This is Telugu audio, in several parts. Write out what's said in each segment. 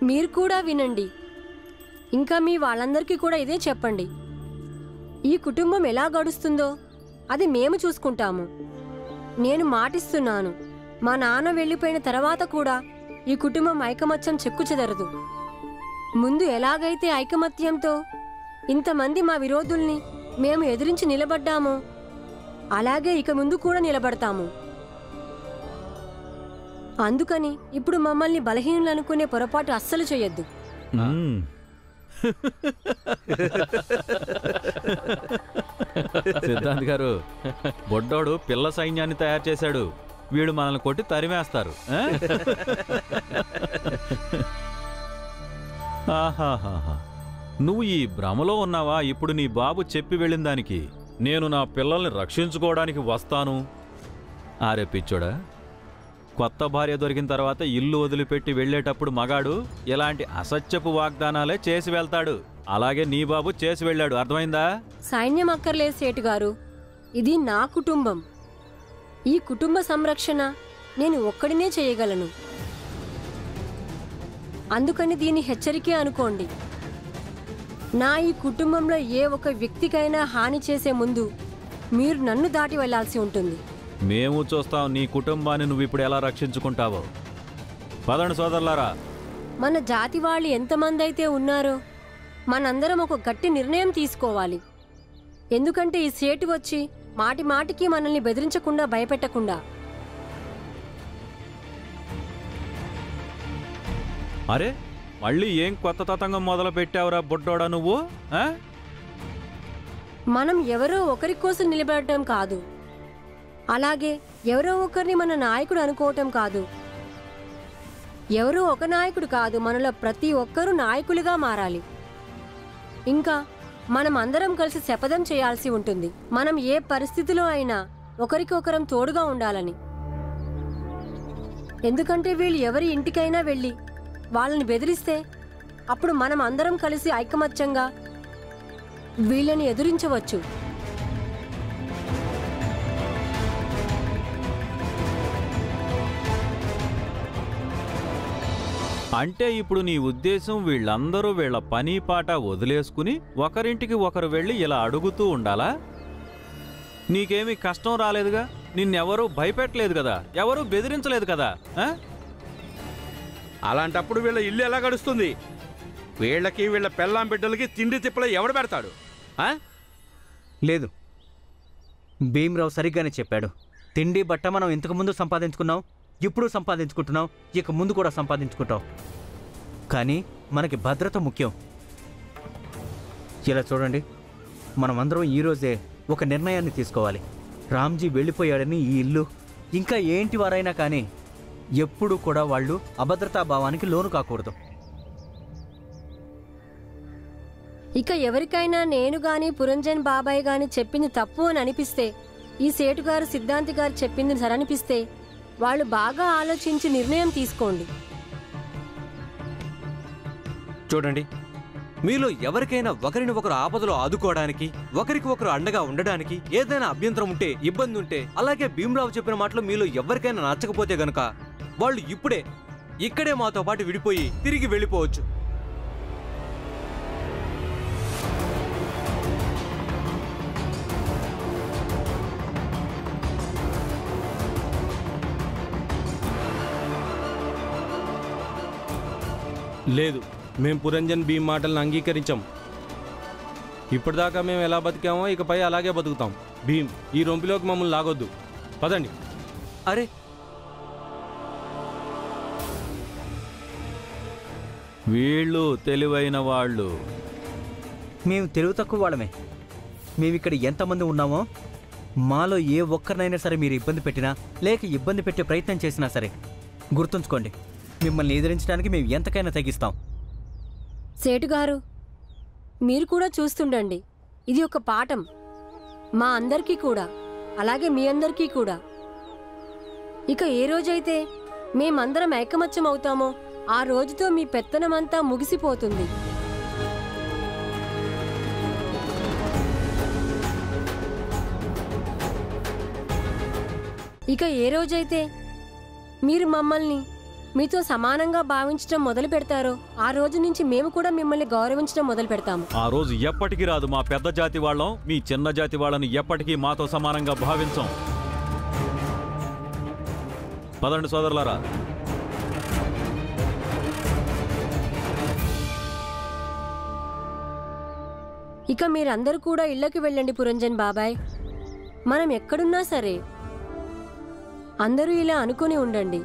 మీరు కూడా వినండి. ఇంకా మీ వాళ్ళందరికీ కూడా ఇదే చెప్పండి. ఈ కుటుంబం ఎలా గడుస్తుందో అది మేము చూసుకుంటాము. నేను మాటిస్తున్నాను, మా నాన్న వెళ్ళిపోయిన తర్వాత కూడా ఈ కుటుంబం ఐకమత్యం చెక్కుచెదరదు. ముందు ఎలాగైతే ఐకమత్యంతో ఇంతమంది మా విరోధుల్ని మేము ఎదిరించి నిలబడ్డామో అలాగే ఇక ముందు కూడా నిలబడతాము. అందుకని ఇప్పుడు మమ్మల్ని బలహీనులు అనుకునే పొరపాటు అస్సలు చేయొద్దు. సిద్ధాంత్ గారు, బొడ్డోడు పిల్ల సైన్యాన్ని తయారు చేశాడు. వీడు మనల్ని కొట్టి తరిమేస్తారు. ఆహాహాహా, నువ్వు ఈ భ్రమలో ఉన్నావా? ఇప్పుడు నీ బాబు చెప్పి వెళ్ళిన దానికి నేను నా పిల్లల్ని రక్షించుకోవడానికి వస్తాను. ఆరే పిచ్చోడా, కొత్త భార్య దొరికిన తర్వాత ఇల్లు వదిలిపెట్టి వెళ్ళేటప్పుడు మగాడు ఇలాంటి అసత్యపు వాగ్దానాలే చేసి వెళ్తాడు. అలాగే నీ బాబు చేసి వెళ్ళాడు. అర్థమైందా? సైన్యం అక్కర్లేదు సేటు గారు, ఇది నా కుటుంబం. ఈ కుటుంబ సంరక్షణ నేను ఒక్కడినే చేయగలను. అందుకని దీన్ని హెచ్చరికే అనుకోండి. నా ఈ కుటుంబంలో ఏ ఒక్క వ్యక్తికైనా హాని చేసే ముందు మీరు నన్ను దాటి వెళ్లాల్సి ఉంటుంది. మేము చూస్తాం నీ కుటుంబాన్ని నువ్వు ఇప్పుడు ఎలా రక్షించుకుంటావో. పదండి సోదరులారా. మన జాతి వాళ్ళు ఎంతమంది అయితే ఉన్నారో మనందరం ఒక గట్టి నిర్ణయం తీసుకోవాలి. ఎందుకంటే ఈ సేటు వచ్చి మాటి మాటికి మనల్ని బెదిరించకుండా భయపెట్టకుండా. అరే, మళ్ళీ ఏం కొత్త తతంగం మొదలు పెట్టావురా బుడ్డోడా నువ్వు? మనం ఎవరో ఒకరి కోసం నిలబడటం కాదు, అలాగే ఎవరో ఒకరిని మన నాయకుడు అనుకోవటం కాదు. ఎవరో ఒక నాయకుడు కాదు, మనలో ప్రతి ఒక్కరూ నాయకులుగా మారాలి. ఇంకా మనం అందరం కలిసి శపథం చేయాల్సి ఉంటుంది. మనం ఏ పరిస్థితిలో అయినా ఒకరికొకరం తోడుగా ఉండాలని. ఎందుకంటే వీళ్ళు ఎవరి ఇంటికైనా వెళ్ళి వాళ్ళని బెదిరిస్తే అప్పుడు మనం అందరం కలిసి ఐకమత్యంగా వీళ్ళని ఎదురించవచ్చు. అంటే ఇప్పుడు నీ ఉద్దేశం వీళ్ళందరూ వీళ్ళ పని పాట వదిలేసుకుని ఒకరింటికి ఒకరు వెళ్ళి ఇలా అడుగుతూ ఉండాలా? నీకేమీ కష్టం రాలేదుగా, నిన్నెవరూ భయపెట్టలేదు కదా, ఎవరూ బెదిరించలేదు కదా. అలాంటప్పుడు వీళ్ళ ఇల్లు ఎలా గడుస్తుంది? వీళ్ళకి వీళ్ళ పెళ్ళాం బిడ్డలకి తిండి తిప్పలు ఎవడు పెడతాడు? లేదు, భీమరావు సరిగ్గానే చెప్పాడు. తిండి బట్ట మనం ఇంతకుముందు సంపాదించుకున్నాం, ఇప్పుడు సంపాదించుకుంటున్నాం, ఇక ముందు కూడా సంపాదించుకుంటాం. కానీ మనకి భద్రత ముఖ్యం. ఇలా చూడండి, మనమందరం ఈరోజే ఒక నిర్ణయాన్ని తీసుకోవాలి. రామ్జీ వెళ్ళిపోయాడని ఈ ఇల్లు ఇంకా ఏంటి వారైనా కానీ ఎప్పుడూ కూడా వాళ్ళు అభద్రతా భావానికి లోను కాకూడదు. ఇక ఎవరికైనా నేను గాని పురంజన్ బాబాయ్ గాని చెప్పింది తప్పు అని అనిపిస్తే, ఈ సేటు గారు సిద్ధాంతి గారు చెప్పింది సరనిపిస్తే వాళ్ళు బాగా ఆలోచించి నిర్ణయం తీసుకోండి. చూడండి, మీలో ఎవరికైనా ఒకరిని ఒకరు ఆపదలో ఆదుకోవడానికి, ఒకరికి ఒకరు అండగా ఉండడానికి ఏదైనా అభ్యంతరం ఉంటే, ఇబ్బంది ఉంటే, అలాగే భీమరావు చెప్పిన మాటలు మీలో ఎవరికైనా నచ్చకపోతే గనుక వాళ్ళు ఇక్కడే మాతో పాటు విడిపోయి తిరిగి వెళ్ళిపోవచ్చు. లేదు, మేం పురంజన్ భీమ్ మాటలను అంగీకరించాం. ఇప్పటిదాకా మేము ఎలా బతికామో ఇకపై అలాగే బతుకుతాం. భీమ్, ఈ రొంపిలోకి మమ్మల్ని లాగొద్దు. పదండి. అరే, వీళ్ళు తెలివైన వాళ్ళు. మేము తెలివి తక్కువ వాళ్ళమే. మేమిక్కడ ఎంతమంది ఉన్నామో మాలో ఏ ఒక్కరినైనా సరే మీరు ఇబ్బంది పెట్టినా లేక ఇబ్బంది పెట్టే ప్రయత్నం చేసినా సరే గుర్తుంచుకోండి, మిమ్మల్ని ఎదిరించడానికి మేము ఎంతకైనా తగ్గిస్తాం. సేటుగారు, మీరు కూడా చూస్తుండండి. ఇది ఒక పాఠం మా అందరికీ కూడా, అలాగే మీ అందరికీ కూడా. ఇక ఏ రోజైతే మేమందరం ఐకమత్యం అవుతామో ఆ రోజుతో మీ పెత్తనమంతా ముగిసిపోతుంది. ఇక ఏ రోజైతే మీరు మమ్మల్ని మీతో సమానంగా భావించడం మొదలు పెడతారో ఆ రోజు నుంచి మేము కూడా మిమ్మల్ని గౌరవించడం మొదలు పెడతాము. ఆ రోజు ఎప్పటికీ రాదు. మా పెద్ద జాతి వాళ్ళం మీ చిన్న జాతి వాళ్ళని ఎప్పటికీ మాతో సమానంగా భావించం. పదండి సోదరులారా. ఇక మీరందరూ కూడా ఇళ్ళకి వెళ్ళండి పురంజన్ బాబాయ్. మనం ఎక్కడున్నా సరే అందరూ ఇలా అనుకుని ఉండండి,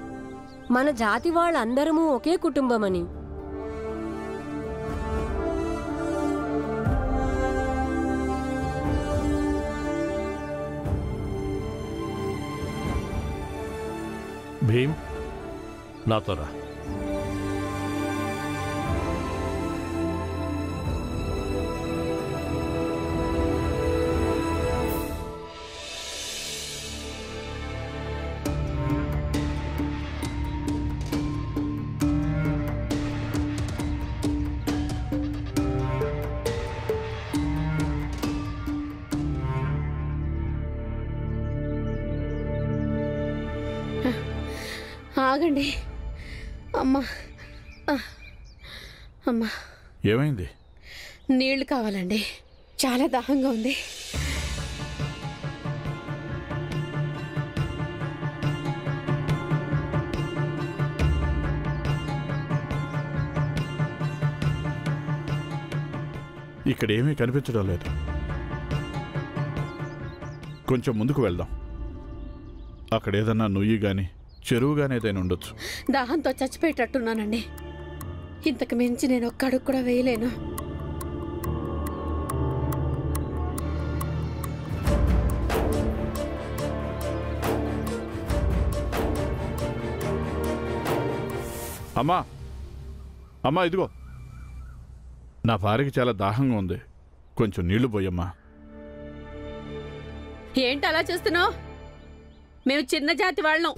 మన జాతి వాళ్ళందరము ఒకే కుటుంబమని. భీమ్, నాతో రా. ఆగండి. అమ్మా అమ్మా, ఏమైంది? నీళ్లు కావాలండి, చాలా దాహంగా ఉంది. ఇక్కడ ఏమీ కనిపించడం లేదు. కొంచెం ముందుకు వెళ్దాం. అక్కడ ఏదన్నా నుయ్యి గాని చెరువు గాని ఏదైనా ఉండొచ్చు. దాహంతో చచ్చిపోయేటట్టున్నానండి. ఇంతకు మించి నేను ఒక్క అడుగు కూడా వేయలేను. అమ్మా, అమ్మా, ఇదిగో నా భార్యకి చాలా దాహంగా ఉంది, కొంచెం నీళ్లు పోయమ్మా. ఏంటి అలా చూస్తున్నావు? మేము చిన్న జాతి వాళ్ళం.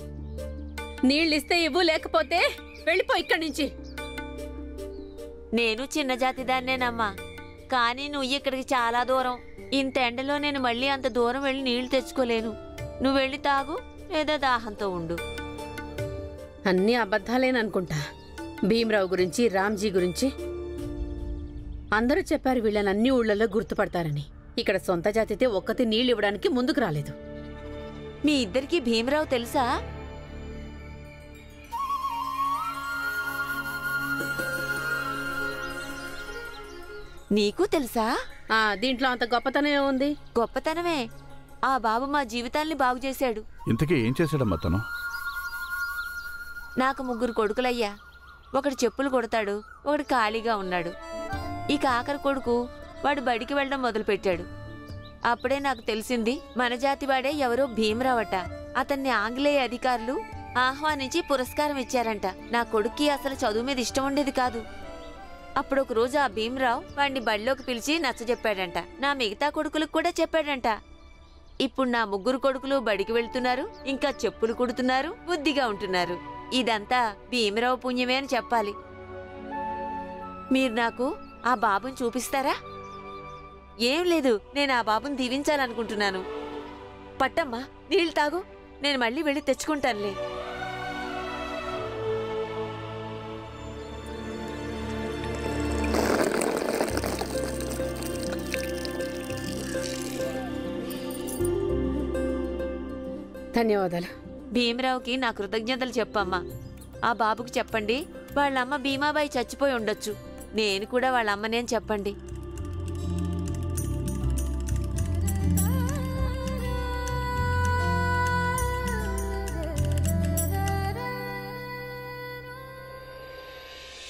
నీళ్ళు ఇస్తే ఇవ్వు, లేకపోతే వెళ్ళిపో ఇక్కడి నుంచి. నేను చిన్న జాతి దాన్నేనమ్మా, కానీ నువ్వు ఇక్కడికి చాలా దూరం. ఇంత ఎండలో నేను మళ్ళీ అంత దూరం వెళ్ళి నీళ్లు తెచ్చుకోలేను. నువ్వు వెళ్ళి తాగు, లేదా దాహంతో ఉండు. అన్నీ అబద్ధాలేననుకుంటా. భీమరావు గురించి, రామ్జీ గురించి అందరూ చెప్పారు వీళ్ళని అన్ని ఊళ్ళల్లో గుర్తుపడతారని. ఇక్కడ సొంత జాతితే ఒక్కతి నీళ్ళు ఇవ్వడానికి ముందుకు రాలేదు. మీ ఇద్దరికి భీమరావు తెలుసా? నీకు తెలుసా? దీంట్లో అంత గొప్పతనం ఏముంది? గొప్పతనమే. ఆ బాబు మా జీవితాల్ని బాగు చేశాడు. ఇంతకీ ఏం చేశాడమ్మా తను? నాకు 3 కొడుకులయ్యా. ఒకడు చెప్పులు కొడతాడు, ఒకడు ఖాళీగా ఉన్నాడు. ఇక ఆఖరి కొడుకు వాడు బడికి వెళ్ళడం మొదలుపెట్టాడు. అప్పుడే నాకు తెలిసింది మన జాతివాడే ఎవరో భీమరావట. అతన్ని ఆంగ్లేయ అధికారులు ఆహ్వానించి పురస్కారం ఇచ్చారంట. నా కొడుక్కి అసలు చదువు మీద ఇష్టం ఉండేది కాదు. అప్పుడు ఒక రోజు ఆ భీమరావు వాడిని బడిలోకి పిలిచి నచ్చజెప్పాడంట. నా మిగతా కొడుకులకు కూడా చెప్పాడంట. ఇప్పుడు నా 3 కొడుకులు బడికి వెళ్తున్నారు, ఇంకా చెప్పులు కుడుతున్నారు, బుద్ధిగా ఉంటున్నారు. ఇదంతా భీమరావు పుణ్యమే అని చెప్పాలి. మీరు నాకు ఆ బాబుని చూపిస్తారా? ఏం లేదు, నేను ఆ బాబుని దీవించాలనుకుంటున్నాను. పట్టమ్మా, నీళ్ళు తాగు, నేను మళ్ళీ వెళ్ళి తెచ్చుకుంటానులే. ధన్యవాదాలు. భీమరావుకి నా కృతజ్ఞతలు చెప్పమ్మా. ఆ బాబుకి చెప్పండి వాళ్ళమ్మ భీమాబాయి చచ్చిపోయి ఉండొచ్చు. నేను కూడా వాళ్ళ అమ్మనే అని చెప్పండి.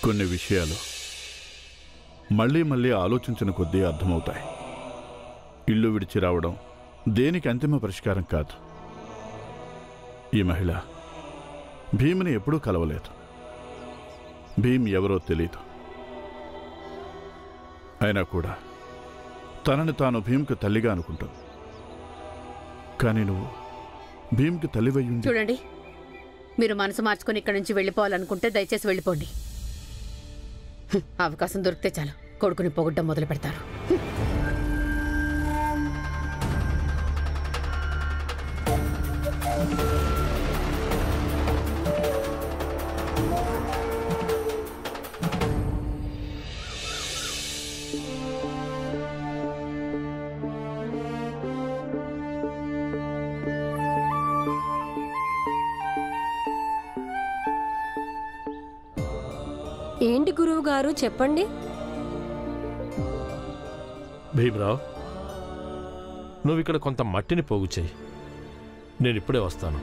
కొన్ని విషయాలు మళ్ళీ మళ్ళీ ఆలోచించిన కొద్దీ అర్థమవుతాయి. ఇల్లు విడిచి రావడం దేనికి అంతిమ పరిష్కారం కాదు. ఈ మహిళ భీముని ఎప్పుడూ కలవలేదు. భీమ్ ఎవరో తెలీదు. అయినా కూడా తనని తాను భీమ్కి తల్లిగా అనుకుంటుంది. కానీ నువ్వు భీమ్కి తల్లివయ్యుండి. చూడండి, మీరు మనసు మార్చుకొని ఇక్కడి నుంచి వెళ్ళిపోవాలనుకుంటే దయచేసి వెళ్ళిపోండి. అవకాశం దొరికితే చాలు కొడుకుని పొగడ్డం మొదలు పెడతారు. ఏంటి గురువు గారు చెప్పండి. భీమరావు, నువ్వు ఇక్కడ కొంత మట్టిని పోగు చేయి. నేను ఇప్పుడే వస్తాను.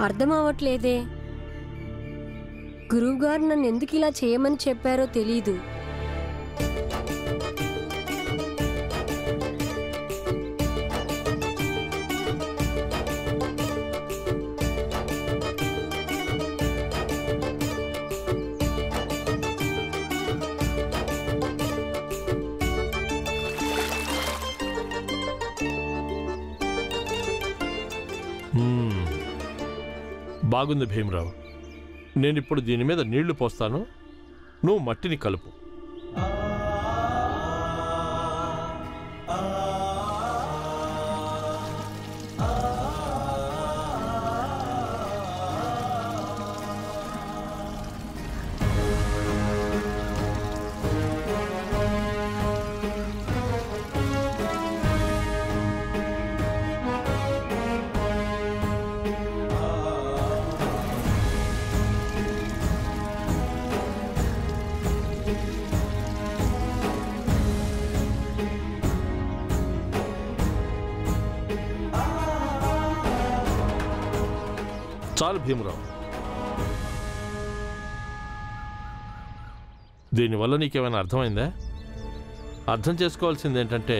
అర్థం అవ్వట్లేదే. గురువు గారు నన్ను ఎందుకు ఇలా చేయమని చెప్పారో తెలీదు. బాగుంది భీమరావు. నేనిప్పుడు దీని మీద నీళ్లు పోస్తాను, నువ్వు మట్టిని కలుపు. చాలు భీమరావు. దీనివల్ల నీకేమైనా అర్థమైందా? అర్థం చేసుకోవాల్సింది ఏంటంటే,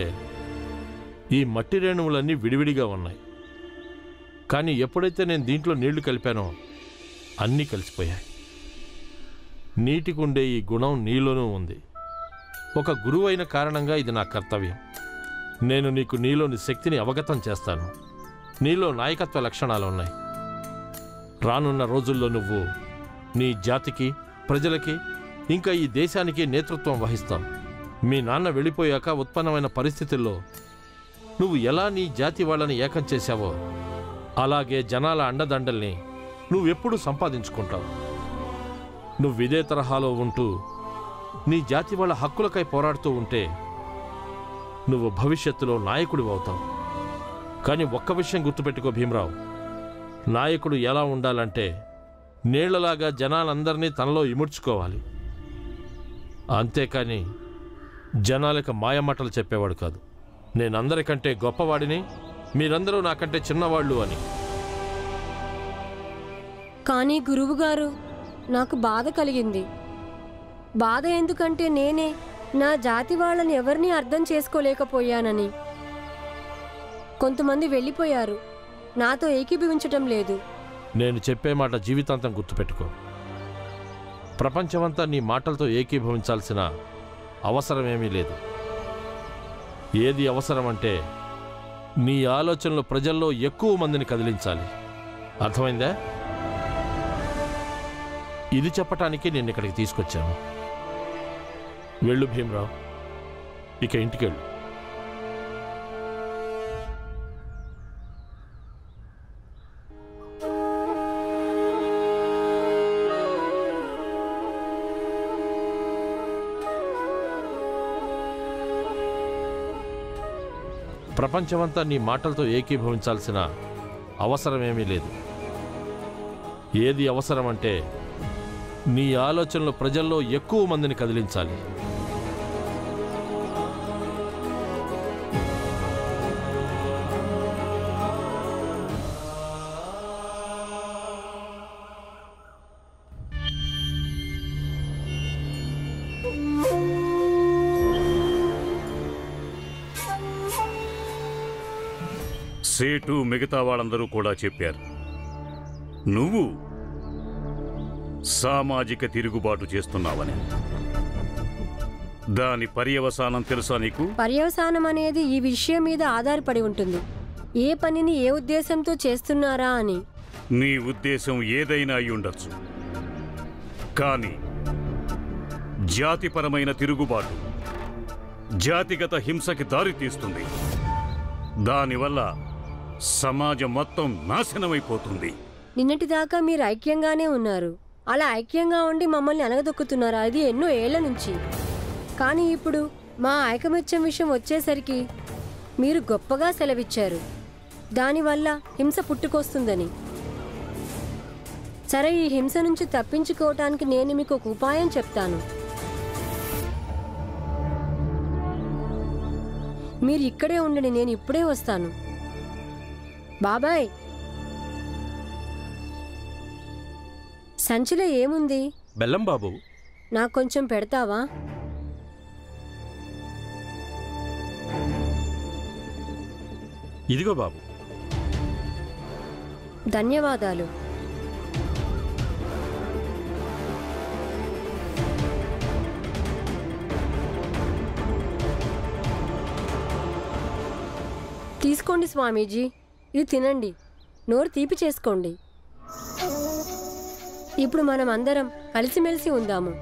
ఈ మట్టి రేణువులన్నీ విడివిడిగా ఉన్నాయి, కానీ ఎప్పుడైతే నేను దీంట్లో నీళ్లు కలిపానో అన్నీ కలిసిపోయాయి. నీటికి ఉండే ఈ గుణం నీలోనూ ఉంది. ఒక గురువు అయిన కారణంగా ఇది నా కర్తవ్యం. నేను నీకు నీలోని శక్తిని అవగతం చేస్తాను. నీలో నాయకత్వ లక్షణాలు ఉన్నాయి. రానున్న రోజుల్లో నువ్వు నీ జాతికి, ప్రజలకి, ఇంకా ఈ దేశానికి నేతృత్వం వహిస్తావు. మీ నాన్న వెళ్ళిపోయాక ఉత్పన్నమైన పరిస్థితుల్లో నువ్వు ఎలా నీ జాతి వాళ్ళని ఏకం చేశావో అలాగే జనాల అండదండల్ని నువ్వెప్పుడు సంపాదించుకుంటావు. నువ్వు ఇదే తరహాలో ఉంటూ నీ జాతి వాళ్ళ హక్కులకై పోరాడుతూ ఉంటే నువ్వు భవిష్యత్తులో నాయకుడివి అవుతావు. కానీ ఒక్క విషయం గుర్తుపెట్టుకో భీమరావు, నాయకుడు ఎలా ఉండాలంటే నీళ్లలాగా జనాలందరినీ తనలో ఇముడ్చుకోవాలి. అంతేకాని జనాలకు మాయమాటలు చెప్పేవాడు కాదు. నేనందరికంటే గొప్పవాడిని, మీరందరూ నాకంటే చిన్నవాళ్ళు అని. కానీ గురువుగారు, నాకు బాధ కలిగింది. బాధ ఎందుకంటే నేనే నా జాతి వాళ్ళని ఎవరినీ అర్థం చేసుకోలేకపోయానని. కొంతమంది వెళ్ళిపోయారు, నాతో ఏకీభవించటం లేదు. నేను చెప్పే మాట జీవితాంతం గుర్తుపెట్టుకో. ప్రపంచమంతా నీ మాటలతో ఏకీభవించాల్సిన అవసరమేమీ లేదు. ఏది అవసరమంటే నీ ఆలోచనలు ప్రజల్లో ఎక్కువ మందిని కదిలించాలి. అర్థమైందా? ఇది చెప్పటానికి నేను ఇక్కడికి తీసుకొచ్చాను. వెళ్ళు భీమరావు, ఇక ఇంటికెళ్ళు. ప్రపంచమంతా నీ మాటలతో ఏకీభవించాల్సిన అవసరమేమీ లేదు. ఏది అవసరమంటే నీ ఆలోచనలు ప్రజల్లో ఎక్కువ మందిని కదిలించాలి. సేటు మిగతా వాళ్ళందరూ కూడా చెప్పారు, నువ్వు సామాజిక తిరుగుబాటు చేస్తున్నావని. దాని పర్యవసానం తెలుసా నీకు? పర్యవసానం అనేది ఈ విషయం మీద ఆధారపడి ఉంటుంది. ఏ పనిని ఏ ఉద్దేశంతో చేస్తున్నారా అని. నీ ఉద్దేశం ఏదైనా అయి ఉండొచ్చు, కానీ జాతిపరమైన తిరుగుబాటు జాతిగత హింసకి దారితీస్తుంది. దానివల్ల సమాజం మొత్తం నాశనమైపోతుంది. నిన్నటిదాకా మీరు ఐక్యంగానే ఉన్నారు. అలా ఐక్యంగా ఉండి మమ్మల్ని అనగదొక్కుతున్నారు, అది ఎన్నో ఏళ్ల నుంచి. కానీ ఇప్పుడు మా ఐకమత్యం విషయం వచ్చేసరికి మీరు గొప్పగా సెలవిచ్చారు, దానివల్ల హింస పుట్టుకొస్తుందని. సరే, ఈ హింస నుంచి తప్పించుకోవటానికి నేను మీకు ఒక ఉపాయం చెప్తాను. మీరు ఇక్కడే ఉండండి, నేను ఇప్పుడే వస్తాను. బాబాయ్, సంచిలో ఏముంది? బెల్లం బాబు. నాకు కొంచెం పెడతావా? ఇదిగో బాబు. ధన్యవాదాలు. తీసుకోండి స్వామీజీ, ఇది తినండి, నోరు తీపి చేసుకోండి. ఇప్పుడు మనం అందరం కలిసిమెలిసి ఉందాము.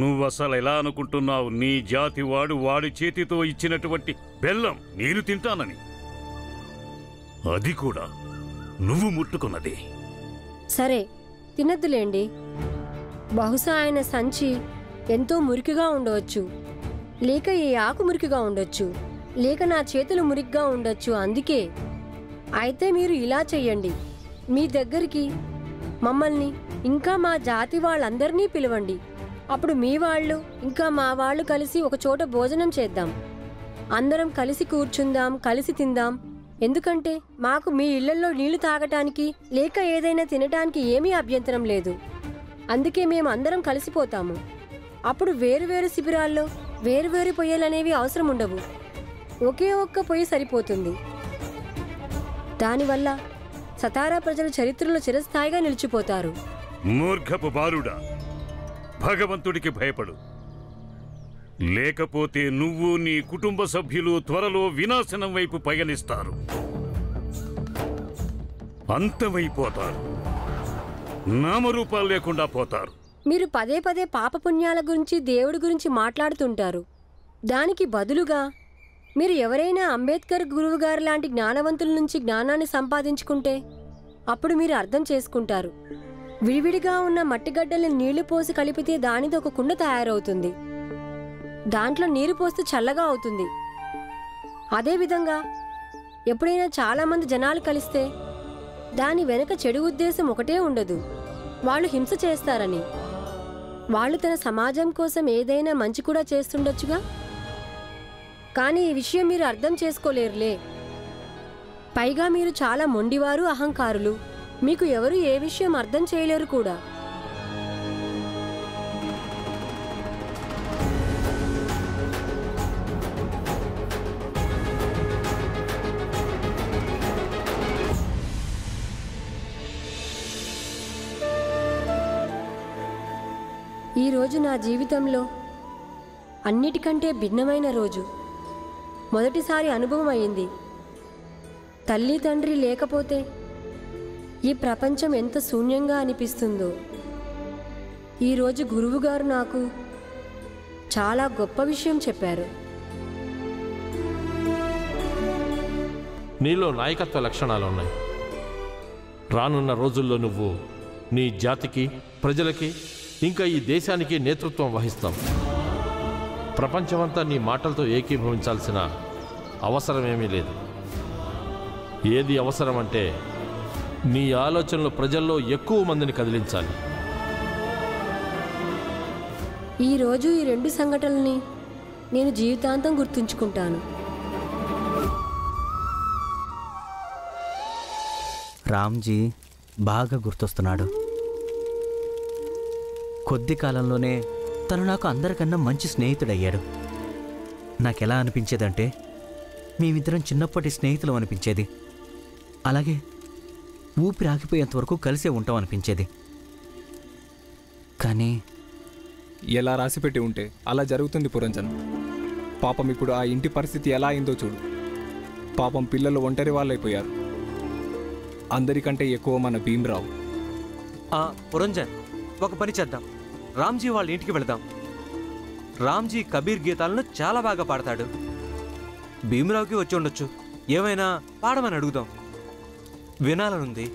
నువ్వసలు ఎలా అనుకుంటున్నావు? నీ జాతి వాడు వాడి చేతితో ఇచ్చినటువంటి బెల్లం నేను తింటానని? అది కూడా నువ్వు ముట్టుకున్నది. సరే, తినద్దులేండి. బహుశా ఆయన సంచి ఎంతో మురికిగా ఉండవచ్చు, లేక ఈ ఆకు మురికిగా ఉండొచ్చు, లేక నా చేతులు మురికిగా ఉండొచ్చు. అందుకే అయితే మీరు ఇలా చెయ్యండి, మీ దగ్గరికి మమ్మల్ని ఇంకా మా జాతి వాళ్ళందరినీ పిలవండి. అప్పుడు మీ వాళ్ళు ఇంకా మా వాళ్ళు కలిసి ఒక చోట భోజనం చేద్దాం. అందరం కలిసి కూర్చుందాం, కలిసి తిందాం. ఎందుకంటే మాకు మీ ఇళ్లలో నీళ్లు తాగటానికి లేక ఏదైనా తినటానికి ఏమీ అభ్యంతరం లేదు. అందుకే మేము అందరం కలిసిపోతాము. అప్పుడు వేరువేరు శిబిరాల్లో వేరువేరు పొయ్యలనేవి అవసరం ఉండవు. ఒకే ఒక్క పొయ్యి సరిపోతుంది. దానివల్ల సతారా ప్రజలు చరిత్రలో చిరస్థాయిగా నిలిచిపోతారు. మూర్ఖపు బాలుడా, భగవంతుడికి భయపడు, లేకపోతే నువ్వు నీ కుటుంబ సభ్యులు త్వరలో వినాశనం వైపు పయనిస్తారు, అంతమైపోతారు, నామరూపాలు లేకుండా పోతారు. మీరు పదే పదే పాపపుణ్యాల గురించి దేవుడి గురించి మాట్లాడుతుంటారు. దానికి బదులుగా మీరు ఎవరైనా అంబేద్కర్ గురువుగారు లాంటి జ్ఞానవంతుల నుంచి జ్ఞానాన్ని సంపాదించుకుంటే అప్పుడు మీరు అర్థం చేసుకుంటారు. విడివిడిగా ఉన్న మట్టిగడ్డల్ని నీళ్లు పోసి కలిపితే దానితో ఒక కుండ తయారవుతుంది. దాంట్లో నీరు పోస్తే చల్లగా అవుతుంది. అదేవిధంగా ఎప్పుడైనా చాలామంది జనాలు కలిస్తే దాని వెనుక చెడు ఉద్దేశం ఒకటే ఉండదు, వాళ్ళు హింస చేస్తారని. వాళ్ళు తన సమాజం కోసం ఏదైనా మంచి కూడా చేస్తుండొచ్చుగా. కానీ ఈ విషయం మీరు అర్థం చేసుకోలేరులే. పైగా మీరు చాలా మొండివారు, అహంకారులు. మీకు ఎవరు ఏ విషయం అర్థం చేయలేరు కూడా. ఈరోజు నా జీవితంలో అన్నిటికంటే భిన్నమైన రోజు. మొదటిసారి అనుభవం అయింది. తల్లి తండ్రి లేకపోతే ఈ ప్రపంచం ఎంత శూన్యంగా అనిపిస్తుందో. ఈరోజు గురువుగారు నాకు చాలా గొప్ప విషయం చెప్పారు. నీలో నాయకత్వ లక్షణాలు ఉన్నాయి. రానున్న రోజుల్లో నువ్వు నీ జాతికి, ప్రజలకి, ఇంకా ఈ దేశానికి నేతృత్వం వహిస్తావు. ప్రపంచమంతా నీ మాటలతో ఏకీభవించాల్సిన అవసరమేమీ లేదు. ఏది అవసరమంటే నీ ఆలోచనలు ప్రజల్లో ఎక్కువ మందిని కదిలించాలి. ఈరోజు ఈ రెండు సంఘటనల్ని నేను జీవితాంతం గుర్తుంచుకుంటాను. రామ్జీ బాగా గుర్తొస్తున్నాడు. కొద్ది కాలంలోనే తను నాకు అందరికన్నా మంచి స్నేహితుడయ్యాడు. నాకెలా అనిపించేదంటే మేమిద్దరం చిన్నప్పటి స్నేహితులం అనిపించేది. అలాగే ఊపిరి ఆగిపోయేంత వరకు కలిసే ఉంటాం అనిపించేది. కానీ ఎలా రాసిపెట్టి ఉంటే అలా జరుగుతుంది పురంజన్. పాపం ఇప్పుడు ఆ ఇంటి పరిస్థితి ఎలా అయిందో చూడు. పాపం పిల్లలు ఒంటరి వాళ్ళైపోయారు. అందరికంటే ఎక్కువ మన భీమ్రావు. పురంజన్, ఒక పని చేద్దాం. రామ్జీ వాళ్ళ ఇంటికి వెళదాం. రామ్జీ కబీర్ గీతాలను చాలా బాగా పాడతాడు. భీమ్రావుకి వచ్చి ఉండొచ్చు. ఏమైనా పాడమని అడుగుదాం. వినాలనుంది.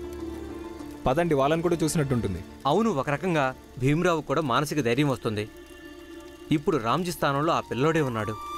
పదండి, వాళ్ళని కూడా చూసినట్టుంటుంది. అవును, ఒక రకంగా భీమ్రావు కూడా మానసిక ధైర్యం వస్తుంది. ఇప్పుడు రామ్జీ స్థానంలో ఆ పిల్లోడే ఉన్నాడు.